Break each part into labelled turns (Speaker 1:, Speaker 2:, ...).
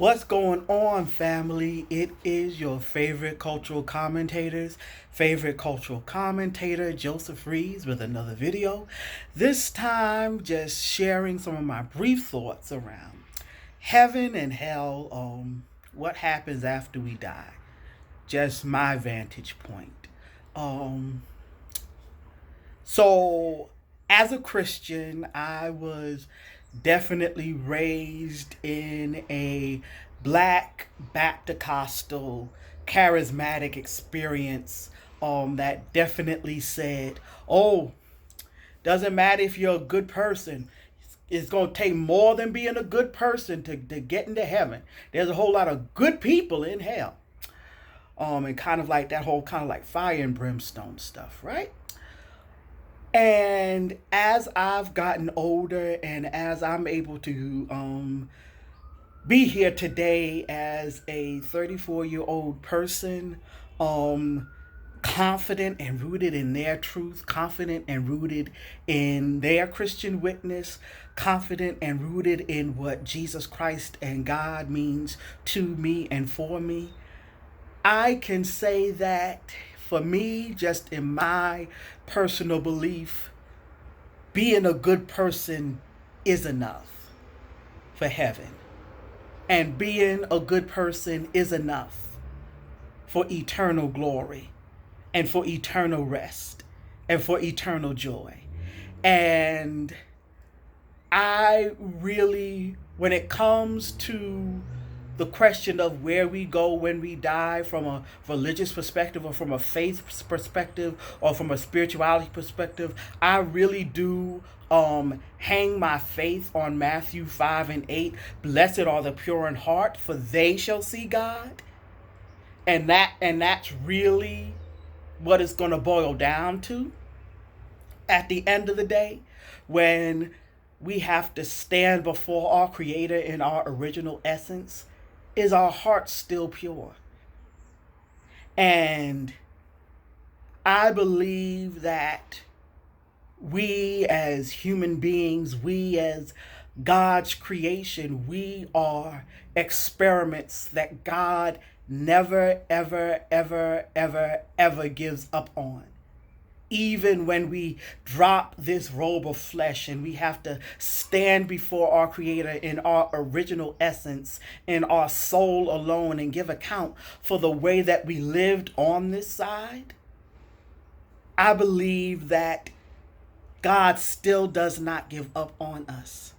Speaker 1: What's going on, family? It is your favorite cultural commentator, Joseph Reeves, with another video. This time, just sharing some of my brief thoughts around heaven and hell, what happens after we die. Just my vantage point. Um, so, as a Christian, I was definitely raised in a black Baptist charismatic experience that definitely said, oh, doesn't matter if you're a good person. It's going to take more than being a good person to get into heaven. There's a whole lot of good people in hell. And kind of like that whole kind of like fire and brimstone stuff, right? And as I've gotten older and as I'm able to be here today as a 34-year-old person, um, confident and rooted in their truth, confident and rooted in their Christian witness, confident and rooted in what Jesus Christ and God means to me and for me, I can say that for me, just in my personal belief, being a good person is enough for heaven. And being a good person is enough for eternal glory and for eternal rest and for eternal joy. And I really, when it comes to the question of where we go when we die from a religious perspective or from a faith perspective or from a spirituality perspective, I really do hang my faith on Matthew 5 and 8. Blessed are the pure in heart, for they shall see God. And that's really what it's going to boil down to at the end of the day, when we have to stand before our Creator in our original essence. Is our heart still pure? And I believe that we as human beings, we as God's creation, we are experiments that God never, ever, ever, ever, ever gives up on. Even when we drop this robe of flesh and we have to stand before our Creator in our original essence, in our soul alone, and give account for the way that we lived on this side, I believe that God still does not give up on us.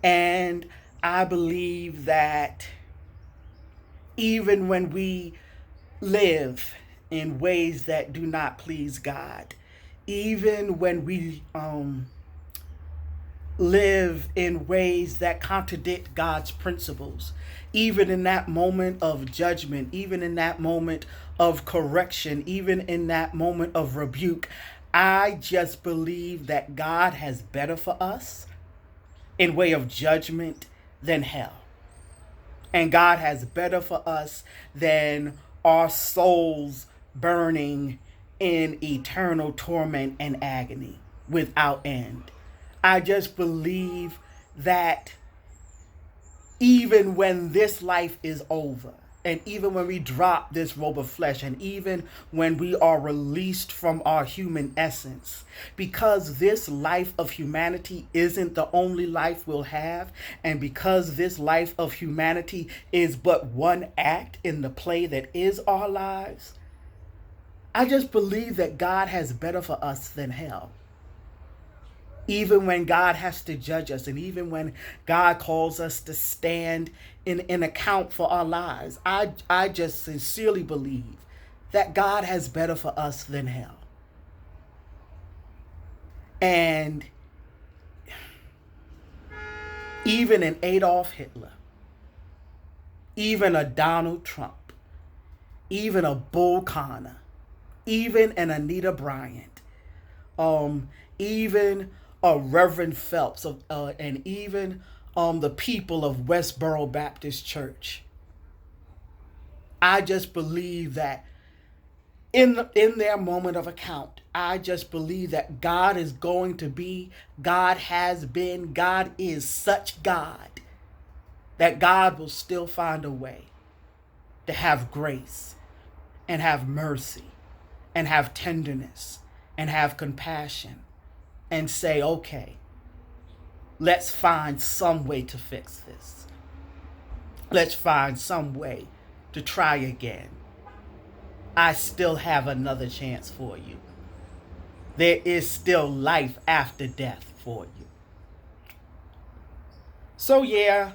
Speaker 1: And I believe that even when we live in ways that do not please God, even when we live in ways that contradict God's principles, even in that moment of judgment, even in that moment of correction, even in that moment of rebuke, I just believe that God has better for us in way of judgment than hell. And God has better for us than our souls burning in eternal torment and agony without end. I just believe that even when this life is over, and even when we drop this robe of flesh, and even when we are released from our human essence, because this life of humanity isn't the only life we'll have, and because this life of humanity is but one act in the play that is our lives, I just believe that God has better for us than hell. Even when God has to judge us, and even when God calls us to stand in account for our lives, I just sincerely believe that God has better for us than hell. And even an Adolf Hitler, even a Donald Trump, even a Bull Connor, even an Anita Bryant, even a Reverend Phelps, and even the people of Westboro Baptist Church. I just believe that in their moment of account, I just believe that God is going to be, God has been, God is such God that God will still find a way to have grace and have mercy and have tenderness and have compassion and say, okay, let's find some way to fix this. Let's find some way to try again. I still have another chance for you. There is still life after death for you. So yeah,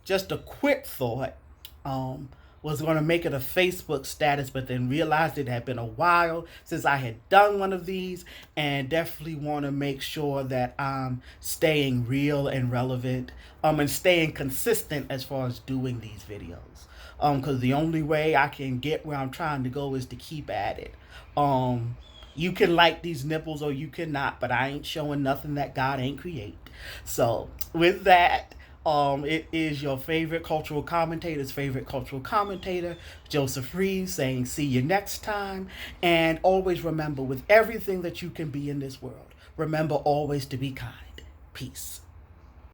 Speaker 1: just a quick thought. Was going to make it a Facebook status, but then realized it had been a while since I had done one of these, and definitely want to make sure that I'm staying real and relevant, and staying consistent as far as doing these videos. Because the only way I can get where I'm trying to go is to keep at it. You can like these nipples or you cannot, but I ain't showing nothing that God ain't create. So with that, it is your favorite cultural commentator's favorite cultural commentator, Joseph Reeves, saying see you next time. And always remember, with everything that you can be in this world, remember always to be kind. Peace.